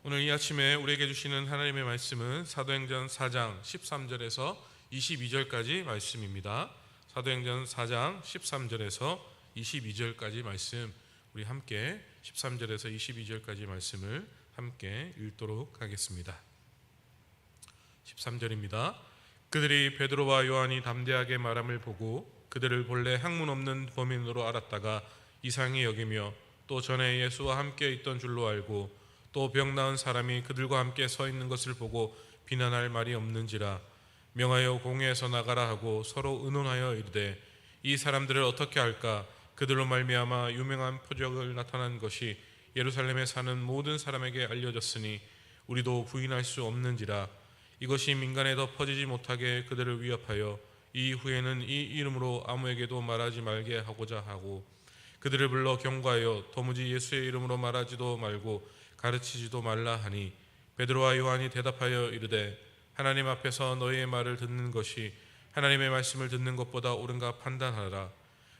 오늘 이 아침에 우리에게 주시는 하나님의 말씀은 사도행전 4장 13절에서 22절까지 말씀입니다. 사도행전 4장 13절에서 22절까지 말씀, 우리 함께 13절에서 22절까지 말씀을 함께 읽도록 하겠습니다. 13절입니다. 그들이 베드로와 요한이 담대하게 말함을 보고 그들을 본래 학문 없는 범인으로 알았다가 이상히 여기며 또 전에 예수와 함께 있던 줄로 알고 또 병 나은 사람이 그들과 함께 서 있는 것을 보고 비난할 말이 없는지라 명하여 공회에서 나가라 하고 서로 의논하여 이르되 이 사람들을 어떻게 할까? 그들로 말미암아 유명한 표적을 나타난 것이 예루살렘에 사는 모든 사람에게 알려졌으니 우리도 부인할 수 없는지라. 이것이 민간에 더 퍼지지 못하게 그들을 위협하여 이후에는 이 이름으로 아무에게도 말하지 말게 하고자 하고 그들을 불러 경고하여 도무지 예수의 이름으로 말하지도 말고 가르치지도 말라 하니 베드로와 요한이 대답하여 이르되 하나님 앞에서 너희의 말을 듣는 것이 하나님의 말씀을 듣는 것보다 옳은가 판단하라.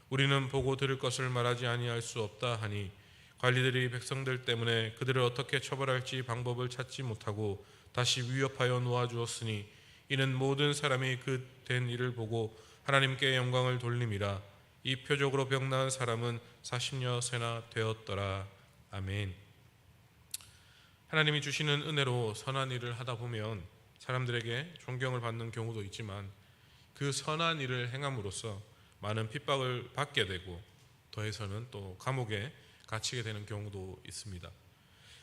우리는 보고 들을 것을 말하지 아니할 수 없다 하니 관리들이 백성들 때문에 그들을 어떻게 처벌할지 방법을 찾지 못하고 다시 위협하여 놓아주었으니 이는 모든 사람이 그 된 일을 보고 하나님께 영광을 돌림이라. 이 표적으로 병 나은 사람은 40여 세나 되었더라. 아멘. 하나님이 주시는 은혜로 선한 일을 하다 보면 사람들에게 존경을 받는 경우도 있지만 그 선한 일을 행함으로써 많은 핍박을 받게 되고 더해서는 또 감옥에 갇히게 되는 경우도 있습니다.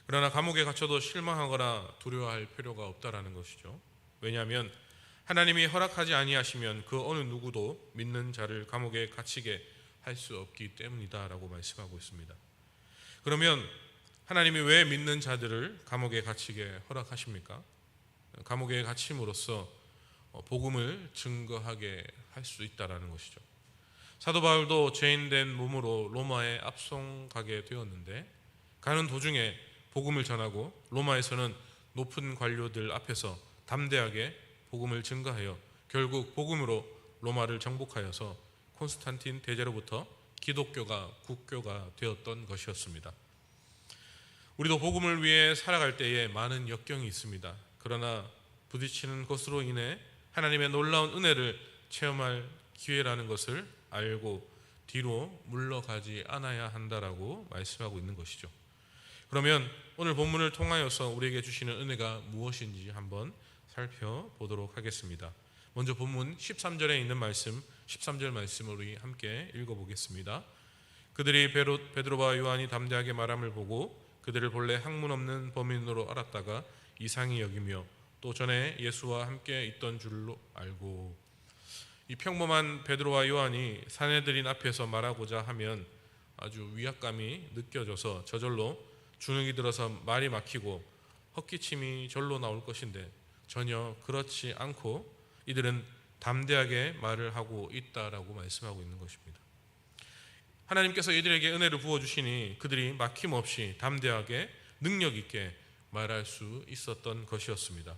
그러나 감옥에 갇혀도 실망하거나 두려워할 필요가 없다라는 것이죠. 왜냐하면 하나님이 허락하지 아니하시면 그 어느 누구도 믿는 자를 감옥에 갇히게 할 수 없기 때문이다라고 말씀하고 있습니다. 그러면 하나님이 왜 믿는 자들을 감옥에 갇히게 허락하십니까? 감옥에 갇힘으로써 복음을 증거하게 할 수 있다라는 것이죠. 사도 바울도 죄인된 몸으로 로마에 압송가게 되었는데 가는 도중에 복음을 전하고 로마에서는 높은 관료들 앞에서 담대하게 복음을 증거하여 결국 복음으로 로마를 정복하여서 콘스탄틴 대제로부터 기독교가 국교가 되었던 것이었습니다. 우리도 복음을 위해 살아갈 때에 많은 역경이 있습니다. 그러나 부딪히는 것으로 인해 하나님의 놀라운 은혜를 체험할 기회라는 것을 알고 뒤로 물러가지 않아야 한다라고 말씀하고 있는 것이죠. 그러면 오늘 본문을 통하여서 우리에게 주시는 은혜가 무엇인지 한번 살펴보도록 하겠습니다. 먼저 본문 13절에 있는 말씀, 13절 말씀을 우리 함께 읽어보겠습니다. 그들이 베드로와 요한이 담대하게 말함을 보고 그들을 본래 학문 없는 범인으로 알았다가 이상히 여기며 또 전에 예수와 함께 있던 줄로 알고. 이 평범한 베드로와 요한이 사내들인 앞에서 말하고자 하면 아주 위압감이 느껴져서 저절로 주눅이 들어서 말이 막히고 헛기침이 절로 나올 것인데 전혀 그렇지 않고 이들은 담대하게 말을 하고 있다라고 말씀하고 있는 것입니다. 하나님께서 이들에게 은혜를 부어주시니 그들이 막힘없이 담대하게 능력 있게 말할 수 있었던 것이었습니다.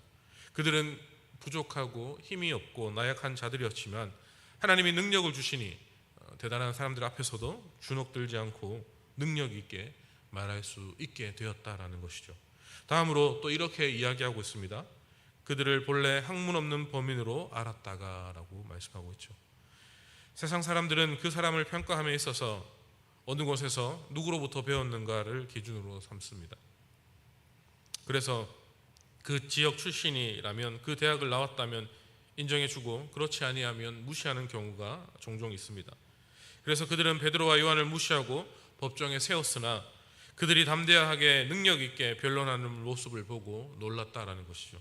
그들은 부족하고 힘이 없고 나약한 자들이었지만 하나님이 능력을 주시니 대단한 사람들 앞에서도 주눅들지 않고 능력 있게 말할 수 있게 되었다라는 것이죠. 다음으로 또 이렇게 이야기하고 있습니다. 그들을 본래 학문 없는 범인으로 알았다가라고 말씀하고 있죠. 세상 사람들은 그 사람을 평가함에 있어서 어느 곳에서 누구로부터 배웠는가를 기준으로 삼습니다. 그래서 그 지역 출신이라면 그 대학을 나왔다면 인정해주고 그렇지 아니하면 무시하는 경우가 종종 있습니다. 그래서 그들은 베드로와 요한을 무시하고 법정에 세웠으나 그들이 담대하게 능력 있게 변론하는 모습을 보고 놀랐다라는 것이죠.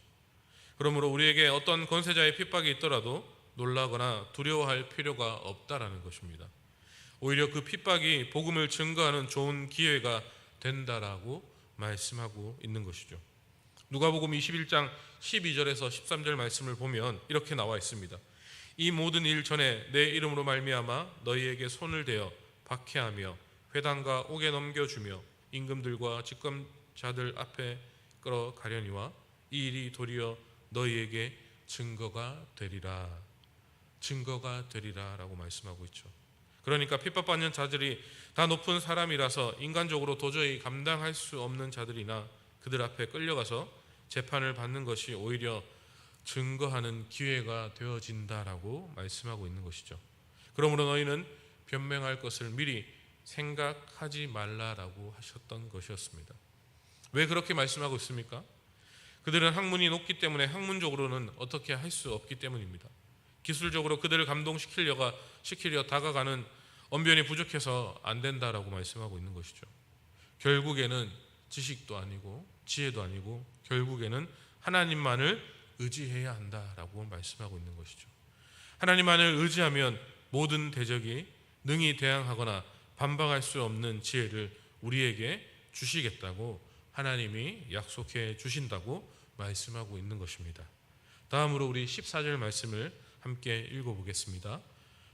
그러므로 우리에게 어떤 권세자의 핍박이 있더라도 놀라거나 두려워할 필요가 없다라는 것입니다. 오히려 그 핍박이 복음을 증거하는 좋은 기회가 된다라고 말씀하고 있는 것이죠. 누가복음 21장 12절에서 13절 말씀을 보면 이렇게 나와 있습니다. 이 모든 일 전에 내 이름으로 말미암아 너희에게 손을 대어 박해하며 회당과 옥에 넘겨주며 임금들과 집권자들 앞에 끌어가려니와 이 일이 도리어 너희에게 증거가 되리라. 증거가 되리라 라고 말씀하고 있죠. 그러니까 핍박받는 자들이 다 높은 사람이라서 인간적으로 도저히 감당할 수 없는 자들이나 그들 앞에 끌려가서 재판을 받는 것이 오히려 증거하는 기회가 되어진다라고 말씀하고 있는 것이죠. 그러므로 너희는 변명할 것을 미리 생각하지 말라라고 하셨던 것이었습니다. 왜 그렇게 말씀하고 있습니까? 그들은 학문이 높기 때문에 학문적으로는 어떻게 할 수 없기 때문입니다. 기술적으로 그들을 감동시키려 다가가는 언변이 부족해서 안 된다라고 말씀하고 있는 것이죠. 결국에는 지식도 아니고 지혜도 아니고 결국에는 하나님만을 의지해야 한다라고 말씀하고 있는 것이죠. 하나님만을 의지하면 모든 대적이 능히 대항하거나 반박할 수 없는 지혜를 우리에게 주시겠다고 하나님이 약속해 주신다고 말씀하고 있는 것입니다. 다음으로 우리 14절 말씀을 함께 읽어보겠습니다.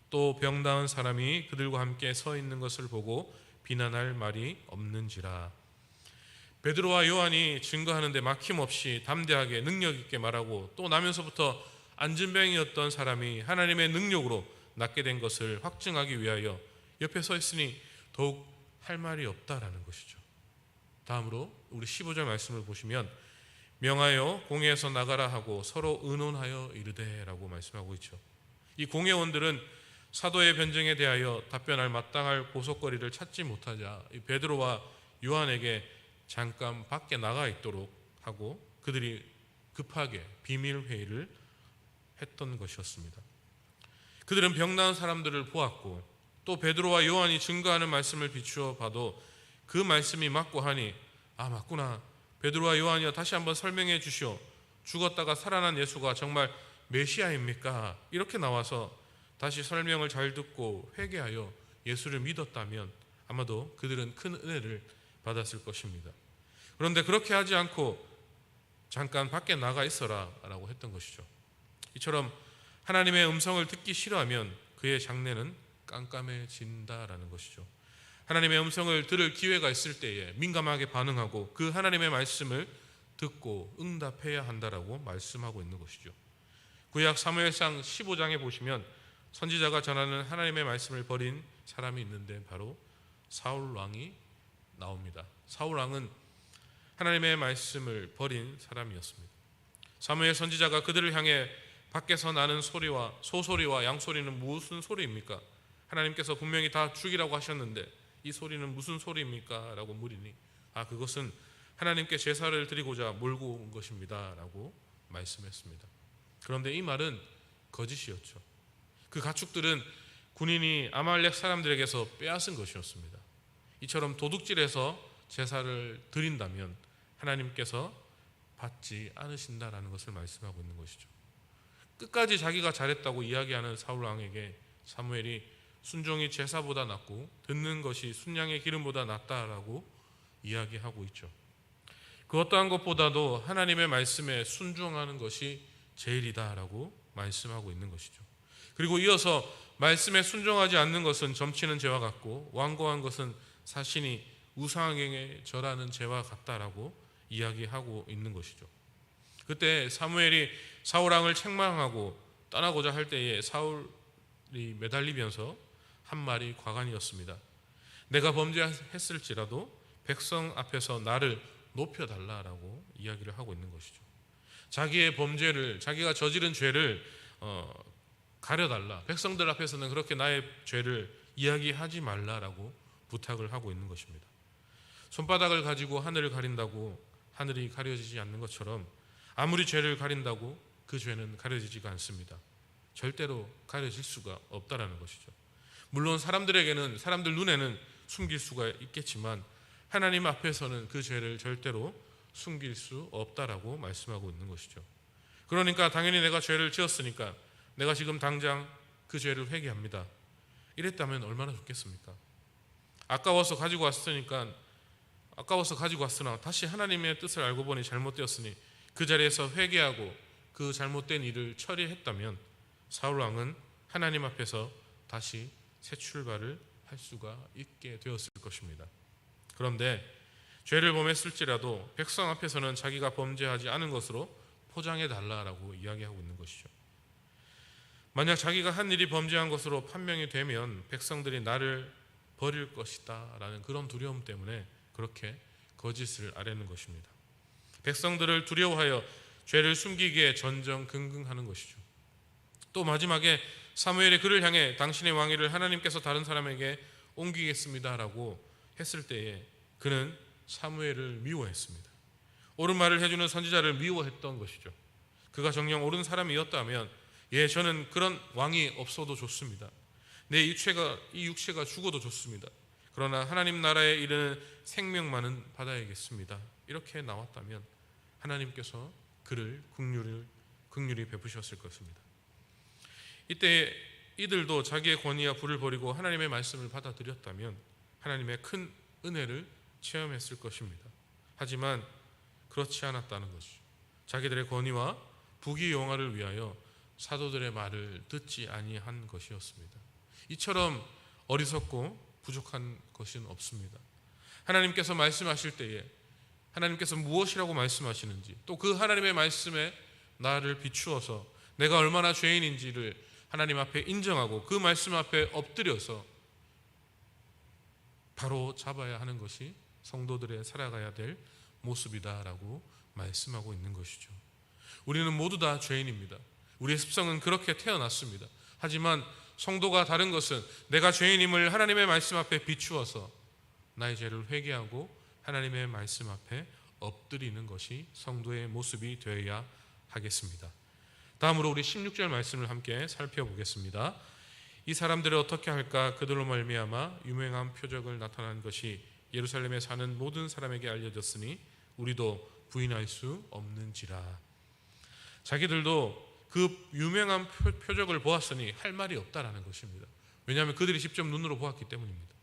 또 병나은 사람이 그들과 함께 서 있는 것을 보고 비난할 말이 없는지라. 베드로와 요한이 증거하는데 막힘없이 담대하게 능력 있게 말하고 또 나면서부터 안진병이었던 사람이 하나님의 능력으로 낫게 된 것을 확증하기 위하여 옆에 서 있으니 더욱 할 말이 없다라는 것이죠. 다음으로 우리 15절 말씀을 보시면 명하여 공회에서 나가라 하고 서로 의논하여 이르되라고 말씀하고 있죠. 이 공회원들은 사도의 변증에 대하여 답변할 마땅할 고속거리를 찾지 못하자 이 베드로와 요한에게 잠깐 밖에 나가 있도록 하고 그들이 급하게 비밀 회의를 했던 것이었습니다. 그들은 병나은 사람들을 보았고 또 베드로와 요한이 증거하는 말씀을 비추어 봐도 그 말씀이 맞고 하니 맞구나. 베드로와 요한이여 다시 한번 설명해 주시오. 죽었다가 살아난 예수가 정말 메시아입니까? 이렇게 나와서 다시 설명을 잘 듣고 회개하여 예수를 믿었다면 아마도 그들은 큰 은혜를 받았을 것입니다. 그런데 그렇게 하지 않고 잠깐 밖에 나가 있어라 라고 했던 것이죠. 이처럼 하나님의 음성을 듣기 싫어하면 그의 장래는 깜깜해진다라는 것이죠. 하나님의 음성을 들을 기회가 있을 때에 민감하게 반응하고 그 하나님의 말씀을 듣고 응답해야 한다라고 말씀하고 있는 것이죠. 구약 사무엘상 15장에 보시면 선지자가 전하는 하나님의 말씀을 버린 사람이 있는데 바로 사울 왕이 나옵니다. 사울 왕은 하나님의 말씀을 버린 사람이었습니다. 사무엘 선지자가 그들을 향해 밖에서 나는 소리와 소소리와 양소리는 무슨 소리입니까? 하나님께서 분명히 다 죽이라고 하셨는데 이 소리는 무슨 소리입니까? 라고 물으니 그것은 하나님께 제사를 드리고자 몰고 온 것입니다 라고 말씀했습니다. 그런데 이 말은 거짓이었죠. 그 가축들은 군인이 아말렉 사람들에게서 빼앗은 것이었습니다. 이처럼 도둑질해서 제사를 드린다면 하나님께서 받지 않으신다라는 것을 말씀하고 있는 것이죠. 끝까지 자기가 잘했다고 이야기하는 사울 왕에게 사무엘이 순종이 제사보다 낫고 듣는 것이 순양의 기름보다 낫다라고 이야기하고 있죠. 그 어떠한 것보다도 하나님의 말씀에 순종하는 것이 제일이다라고 말씀하고 있는 것이죠. 그리고 이어서 말씀에 순종하지 않는 것은 점치는 죄와 같고 완고한 것은 사신이 우상행에 절하는 죄와 같다라고 이야기하고 있는 것이죠. 그때 사무엘이 사울 왕을 책망하고 떠나고자 할 때에 사울이 매달리면서 한 말이 과간이었습니다. 내가 범죄했을지라도 백성 앞에서 나를 높여달라라고 이야기를 하고 있는 것이죠. 자기의 범죄를, 자기가 저지른 죄를 가려달라. 백성들 앞에서는 그렇게 나의 죄를 이야기하지 말라라고 부탁을 하고 있는 것입니다. 손바닥을 가지고 하늘을 가린다고 하늘이 가려지지 않는 것처럼 아무리 죄를 가린다고 그 죄는 가려지지가 않습니다. 절대로 가려질 수가 없다라는 것이죠. 물론 사람들 눈에는 숨길 수가 있겠지만 하나님 앞에서는 그 죄를 절대로 숨길 수 없다라고 말씀하고 있는 것이죠. 그러니까 당연히 내가 죄를 지었으니까 내가 지금 당장 그 죄를 회개합니다. 이랬다면 얼마나 좋겠습니까? 아까워서 가지고 왔으나 다시 하나님의 뜻을 알고 보니 잘못되었으니 그 자리에서 회개하고 그 잘못된 일을 처리했다면 사울 왕은 하나님 앞에서 다시 새 출발을 할 수가 있게 되었을 것입니다. 그런데 죄를 범했을지라도 백성 앞에서는 자기가 범죄하지 않은 것으로 포장해 달라라고 이야기하고 있는 것이죠. 만약 자기가 한 일이 범죄한 것으로 판명이 되면 백성들이 나를 버릴 것이다 라는 그런 두려움 때문에 그렇게 거짓을 아뢰는 것입니다. 백성들을 두려워하여 죄를 숨기기에 전전긍긍하는 것이죠. 또 마지막에 사무엘이 그를 향해 당신의 왕위를 하나님께서 다른 사람에게 옮기겠습니다라고 했을 때에 그는 사무엘을 미워했습니다. 옳은 말을 해주는 선지자를 미워했던 것이죠. 그가 정녕 옳은 사람이었다면 저는 그런 왕이 없어도 좋습니다. 내 이 육체가 죽어도 좋습니다. 그러나 하나님 나라에 이르는 생명만은 받아야겠습니다. 이렇게 나왔다면 하나님께서 그를 긍휼히 베푸셨을 것입니다. 이때 이들도 자기의 권위와 부를 버리고 하나님의 말씀을 받아들였다면 하나님의 큰 은혜를 체험했을 것입니다. 하지만 그렇지 않았다는 것이죠. 자기들의 권위와 부귀영화를 위하여 사도들의 말을 듣지 아니한 것이었습니다. 이처럼 어리석고 부족한 것은 없습니다. 하나님께서 말씀하실 때에 하나님께서 무엇이라고 말씀하시는지, 또 그 하나님의 말씀에 나를 비추어서 내가 얼마나 죄인인지를 하나님 앞에 인정하고 그 말씀 앞에 엎드려서 바로 잡아야 하는 것이 성도들의 살아가야 될 모습이다라고 말씀하고 있는 것이죠. 우리는 모두 다 죄인입니다. 우리의 습성은 그렇게 태어났습니다. 하지만 성도가 다른 것은 내가 죄인임을 하나님의 말씀 앞에 비추어서 나의 죄를 회개하고 하나님의 말씀 앞에 엎드리는 것이 성도의 모습이 되어야 하겠습니다. 다음으로 우리 16절 말씀을 함께 살펴보겠습니다. 이 사람들을 어떻게 할까? 그들로 말미암아 유명한 표적을 나타난 것이 예루살렘에 사는 모든 사람에게 알려졌으니 우리도 부인할 수 없는지라. 자기들도 그 유명한 표적을 보았으니 할 말이 없다라는 것입니다. 왜냐하면 그들이 직접 눈으로 보았기 때문입니다.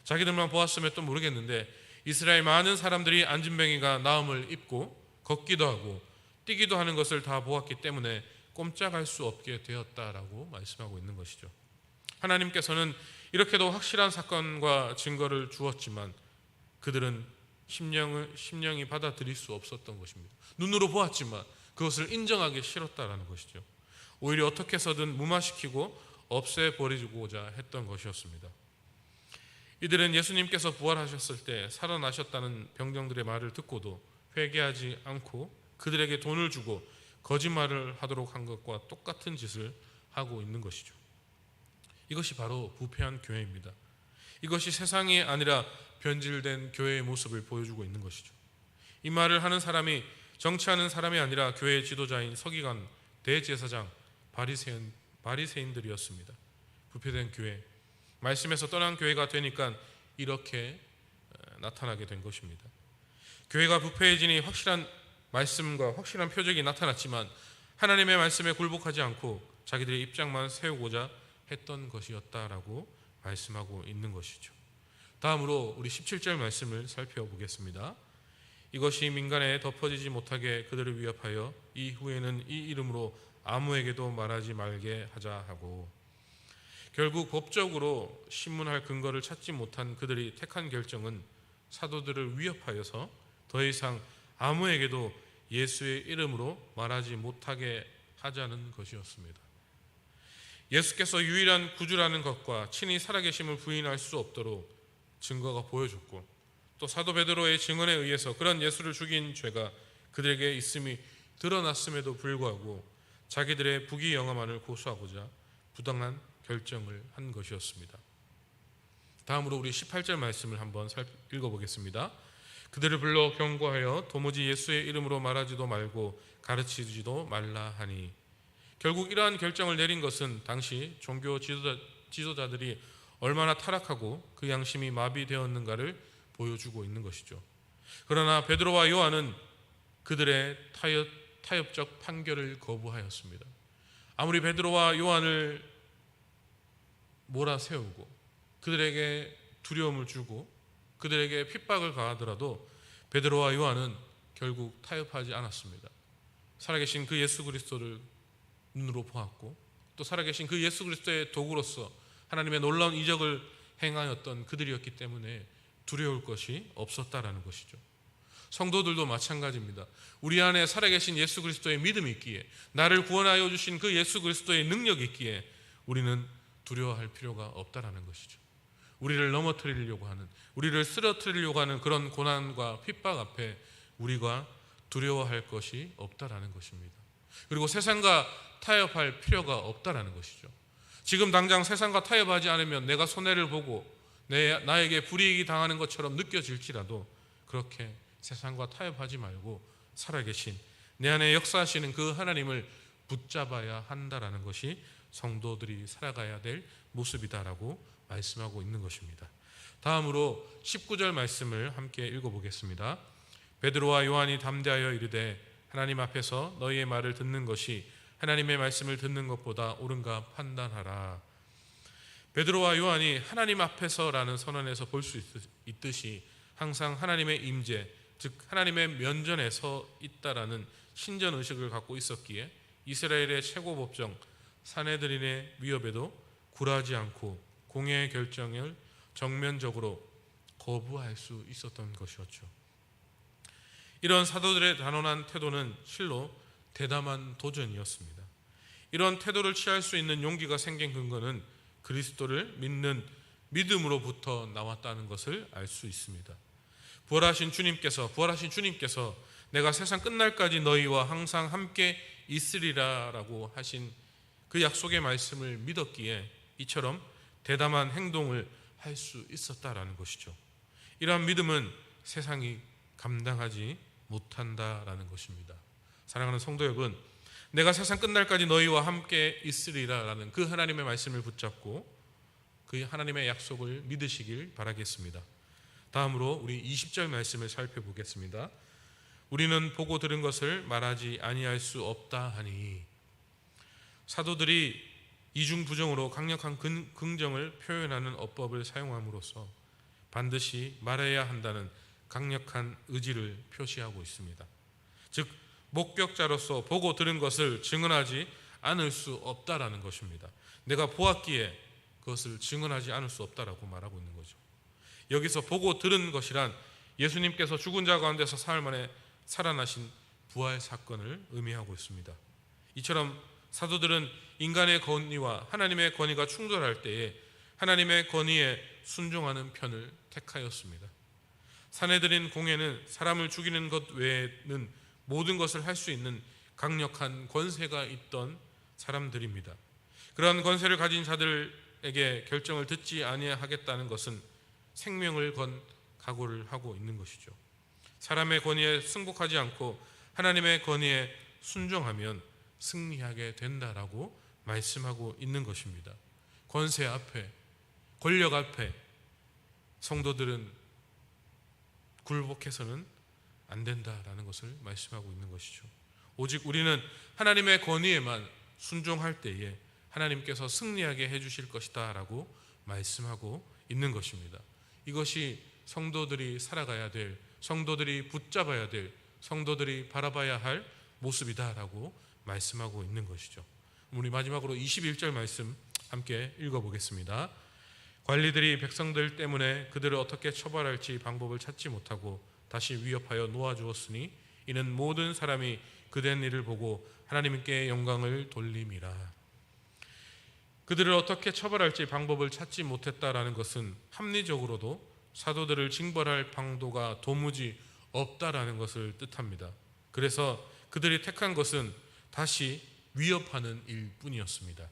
자기들만 보았으면 또 모르겠는데 이스라엘 많은 사람들이 안진뱅이가 나음을 입고 걷기도 하고 뛰기도 하는 것을 다 보았기 때문에 꼼짝할 수 없게 되었다라고 말씀하고 있는 것이죠. 하나님께서는 이렇게도 확실한 사건과 증거를 주었지만 그들은 심령이 받아들일 수 없었던 것입니다. 눈으로 보았지만 그것을 인정하기 싫었다라는 것이죠. 오히려 어떻게 해서든 무마시키고 없애버리고자 했던 것이었습니다. 이들은 예수님께서 부활하셨을 때 살아나셨다는 병정들의 말을 듣고도 회개하지 않고 그들에게 돈을 주고 거짓말을 하도록 한 것과 똑같은 짓을 하고 있는 것이죠. 이것이 바로 부패한 교회입니다. 이것이 세상이 아니라 변질된 교회의 모습을 보여주고 있는 것이죠. 이 말을 하는 사람이 정치하는 사람이 아니라 교회의 지도자인 서기관, 대제사장, 바리새인들이었습니다. 부패된 교회, 말씀에서 떠난 교회가 되니까 이렇게 나타나게 된 것입니다. 교회가 부패해지니 확실한 말씀과 확실한 표적이 나타났지만 하나님의 말씀에 굴복하지 않고 자기들의 입장만 세우고자 했던 것이었다라고 말씀하고 있는 것이죠. 다음으로 우리 17절 말씀을 살펴보겠습니다. 이것이 민간에 덮어지지 못하게 그들을 위협하여 이후에는 이 이름으로 아무에게도 말하지 말게 하자 하고, 결국 법적으로 신문할 근거를 찾지 못한 그들이 택한 결정은 사도들을 위협하여서 더 이상 아무에게도 예수의 이름으로 말하지 못하게 하자는 것이었습니다. 예수께서 유일한 구주라는 것과 친히 살아계심을 부인할 수 없도록 증거가 보여줬고, 또 사도 베드로의 증언에 의해서 그런 예수를 죽인 죄가 그들에게 있음이 드러났음에도 불구하고 자기들의 부귀영화만을 고수하고자 부당한 결정을 한 것이었습니다. 다음으로 우리 18절 말씀을 한번 읽어보겠습니다. 그들을 불러 경고하여 도무지 예수의 이름으로 말하지도 말고 가르치지도 말라 하니, 결국 이러한 결정을 내린 것은 당시 종교 지도자들이 얼마나 타락하고 그 양심이 마비되었는가를 보여주고 있는 것이죠. 그러나 베드로와 요한은 그들의 타협적 판결을 거부하였습니다. 아무리 베드로와 요한을 몰아세우고 그들에게 두려움을 주고 그들에게 핍박을 가하더라도 베드로와 요한은 결국 타협하지 않았습니다. 살아계신 그 예수 그리스도를 눈으로 보았고 또 살아계신 그 예수 그리스도의 도구로서 하나님의 놀라운 이적을 행하였던 그들이었기 때문에 두려울 것이 없었다라는 것이죠. 성도들도 마찬가지입니다. 우리 안에 살아계신 예수 그리스도의 믿음이 있기에, 나를 구원하여 주신 그 예수 그리스도의 능력이 있기에 우리는 두려워할 필요가 없다라는 것이죠. 우리를 넘어뜨리려고 하는, 우리를 쓰러뜨리려고 하는 그런 고난과 핍박 앞에 우리가 두려워할 것이 없다라는 것입니다. 그리고 세상과 타협할 필요가 없다라는 것이죠. 지금 당장 세상과 타협하지 않으면 내가 손해를 보고 나에게 불이익이 당하는 것처럼 느껴질지라도 그렇게 세상과 타협하지 말고 살아계신 내 안에 역사하시는 그 하나님을 붙잡아야 한다라는 것이 성도들이 살아가야 될 모습이다라고 말씀하고 있는 것입니다. 다음으로 19절 말씀을 함께 읽어보겠습니다. 베드로와 요한이 담대하여 이르되 하나님 앞에서 너희의 말을 듣는 것이 하나님의 말씀을 듣는 것보다 옳은가 판단하라. 베드로와 요한이 하나님 앞에서라는 선언에서 볼 수 있듯이 항상 하나님의 임재, 즉 하나님의 면전에 서 있다라는 신전 의식을 갖고 있었기에 이스라엘의 최고 법정 산헤드린의 위협에도 굴하지 않고 공의의 결정을 정면적으로 거부할 수 있었던 것이었죠. 이런 사도들의 단언한 태도는 실로 대담한 도전이었습니다. 이런 태도를 취할 수 있는 용기가 생긴 근거는 그리스도를 믿는 믿음으로부터 나왔다는 것을 알 수 있습니다. 부활하신 주님께서 내가 세상 끝날까지 너희와 항상 함께 있으리라라고 하신 그 약속의 말씀을 믿었기에 이처럼 대담한 행동을 할 수 있었다라는 것이죠. 이러한 믿음은 세상이 감당하지 못한다라는 것입니다. 사랑하는 성도 여러분, 내가 세상 끝날까지 너희와 함께 있으리라라는 그 하나님의 말씀을 붙잡고 그 하나님의 약속을 믿으시길 바라겠습니다. 다음으로 우리 20절 말씀을 살펴보겠습니다. 우리는 보고 들은 것을 말하지 아니할 수 없다 하니. 사도들이 이중부정으로 강력한 긍정을 표현하는 어법을 사용함으로써 반드시 말해야 한다는 강력한 의지를 표시하고 있습니다. 즉 목격자로서 보고 들은 것을 증언하지 않을 수 없다라는 것입니다. 내가 보았기에 그것을 증언하지 않을 수 없다라고 말하고 있는 거죠. 여기서 보고 들은 것이란 예수님께서 죽은 자 가운데서 사흘 만에 살아나신 부활 사건을 의미하고 있습니다. 이처럼 사도들은 인간의 권위와 하나님의 권위가 충돌할 때에 하나님의 권위에 순종하는 편을 택하였습니다. 산헤드린 공회는 사람을 죽이는 것 외에는 모든 것을 할 수 있는 강력한 권세가 있던 사람들입니다. 그러한 권세를 가진 자들에게 결정을 듣지 아니하겠다는 것은 생명을 건 각오를 하고 있는 것이죠. 사람의 권위에 승복하지 않고 하나님의 권위에 순종하면 승리하게 된다라고 말씀하고 있는 것입니다. 권세 앞에, 권력 앞에 성도들은 굴복해서는 안 된다라는 것을 말씀하고 있는 것이죠. 오직 우리는 하나님의 권위에만 순종할 때에 하나님께서 승리하게 해주실 것이다 라고 말씀하고 있는 것입니다. 이것이 성도들이 살아가야 될, 성도들이 붙잡아야 될, 성도들이 바라봐야 할 모습이다라고 말씀하고 있는 것이죠. 우리 마지막으로 21절 말씀 함께 읽어보겠습니다. 관리들이 백성들 때문에 그들을 어떻게 처벌할지 방법을 찾지 못하고 다시 위협하여 놓아주었으니 이는 모든 사람이 그된 일을 보고 하나님께 영광을 돌림이라. 그들을 어떻게 처벌할지 방법을 찾지 못했다라는 것은 합리적으로도 사도들을 징벌할 방도가 도무지 없다라는 것을 뜻합니다. 그래서 그들이 택한 것은 다시 위협하는 일뿐이었습니다.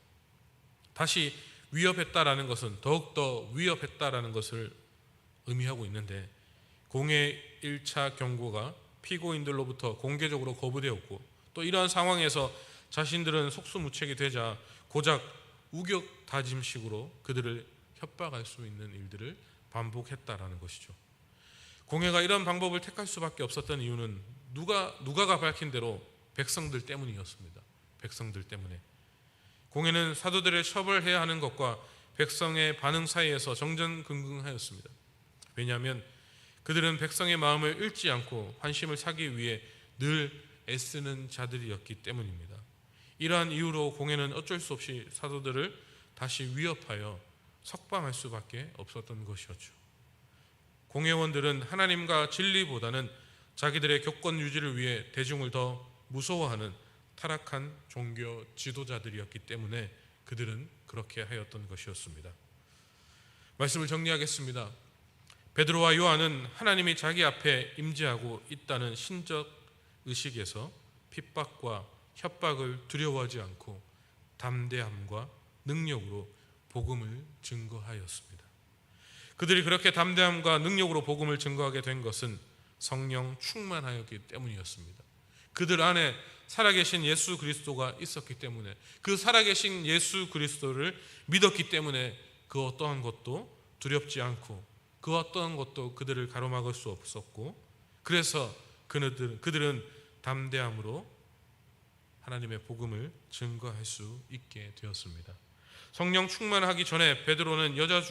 다시 위협했다라는 것은 더욱더 위협했다라는 것을 의미하고 있는데, 공회 1차 경고가 피고인들로부터 공개적으로 거부되었고 또 이러한 상황에서 자신들은 속수무책이 되자 고작 우격다짐식으로 그들을 협박할 수 있는 일들을 반복했다라는 것이죠. 공회가 이런 방법을 택할 수밖에 없었던 이유는 누가가 밝힌 대로 백성들 때문이었습니다. 백성들 때문에. 공회는 사도들을 처벌해야 하는 것과 백성의 반응 사이에서 정전긍긍하였습니다. 왜냐하면 그들은 백성의 마음을 읽지 않고 환심을 사기 위해 늘 애쓰는 자들이었기 때문입니다. 이러한 이유로 공회는 어쩔 수 없이 사도들을 다시 위협하여 석방할 수밖에 없었던 것이었죠. 공회원들은 하나님과 진리보다는 자기들의 교권 유지를 위해 대중을 더 무서워하는 타락한 종교 지도자들이었기 때문에 그들은 그렇게 하였던 것이었습니다. 말씀을 정리하겠습니다. 베드로와 요한은 하나님이 자기 앞에 임재하고 있다는 신적 의식에서 핍박과 협박을 두려워하지 않고 담대함과 능력으로 복음을 증거하였습니다. 그들이 그렇게 담대함과 능력으로 복음을 증거하게 된 것은 성령 충만하였기 때문이었습니다. 그들 안에 살아계신 예수 그리스도가 있었기 때문에, 그 살아계신 예수 그리스도를 믿었기 때문에 그 어떠한 것도 두렵지 않고 그 어떠한 것도 그들을 가로막을 수 없었고, 그래서 그들은 담대함으로 하나님의 복음을 증거할 수 있게 되었습니다. 성령 충만하기 전에 베드로는 여자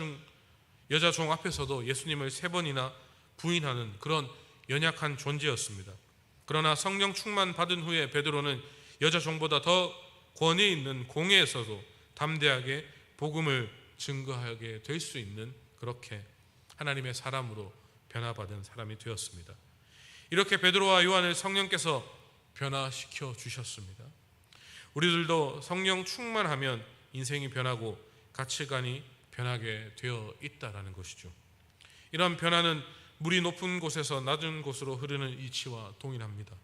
종 앞에서도 예수님을 3번이나 부인하는 그런 연약한 존재였습니다. 그러나 성령 충만 받은 후에 베드로는 여자 종보다 더 권위 있는 공회에서도 담대하게 복음을 증거하게 될 수 있는, 그렇게 하나님의 사람으로 변화받은 사람이 되었습니다. 이렇게 베드로와 요한을 성령께서 변화시켜 주셨습니다. 우리들도 성령 충만하면 인생이 변하고 가치관이 변하게 되어 있다라는 것이죠. 이런 변화는 물이 높은 곳에서 낮은 곳으로 흐르는 이치와 동일합니다.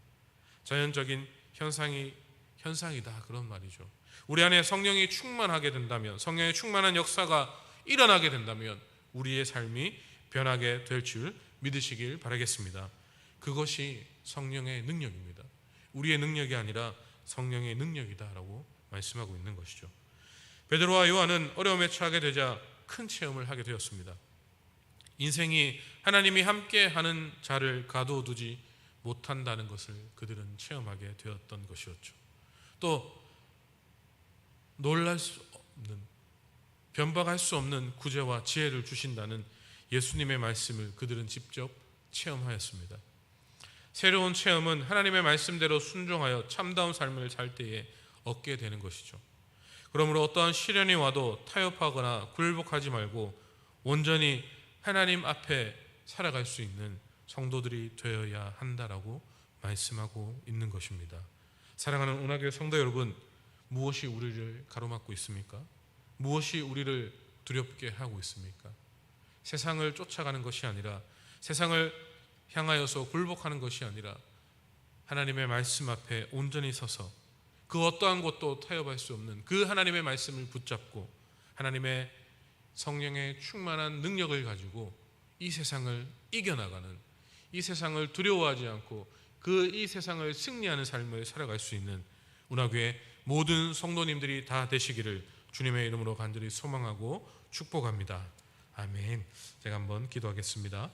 자연적인 현상이다, 그런 말이죠. 우리 안에 성령이 충만하게 된다면, 성령의 충만한 역사가 일어나게 된다면 우리의 삶이 변하게 될 줄 믿으시길 바라겠습니다. 그것이 성령의 능력입니다. 우리의 능력이 아니라 성령의 능력이다라고 말씀하고 있는 것이죠. 베드로와 요한은 어려움에 처하게 되자 큰 체험을 하게 되었습니다. 인생이 하나님이 함께하는 자를 가둬두지 못한다는 것을 그들은 체험하게 되었던 것이었죠. 또 놀랄 수 없는, 변박할 수 없는 구제와 지혜를 주신다는 예수님의 말씀을 그들은 직접 체험하였습니다. 새로운 체험은 하나님의 말씀대로 순종하여 참다운 삶을 살 때에 얻게 되는 것이죠. 그러므로 어떠한 시련이 와도 타협하거나 굴복하지 말고 온전히 하나님 앞에 살아갈 수 있는 성도들이 되어야 한다라고 말씀하고 있는 것입니다. 사랑하는 운하교회 성도 여러분, 무엇이 우리를 가로막고 있습니까? 무엇이 우리를 두렵게 하고 있습니까? 세상을 쫓아가는 것이 아니라, 세상을 향하여서 굴복하는 것이 아니라 하나님의 말씀 앞에 온전히 서서 그 어떠한 것도 타협할 수 없는 그 하나님의 말씀을 붙잡고 하나님의 성령의 충만한 능력을 가지고 이 세상을 이겨나가는, 이 세상을 두려워하지 않고 이 세상을 승리하는 삶을 살아갈 수 있는 운하교회 모든 성도님들이 다 되시기를 주님의 이름으로 간절히 소망하고 축복합니다. 아멘. 제가 한번 기도하겠습니다.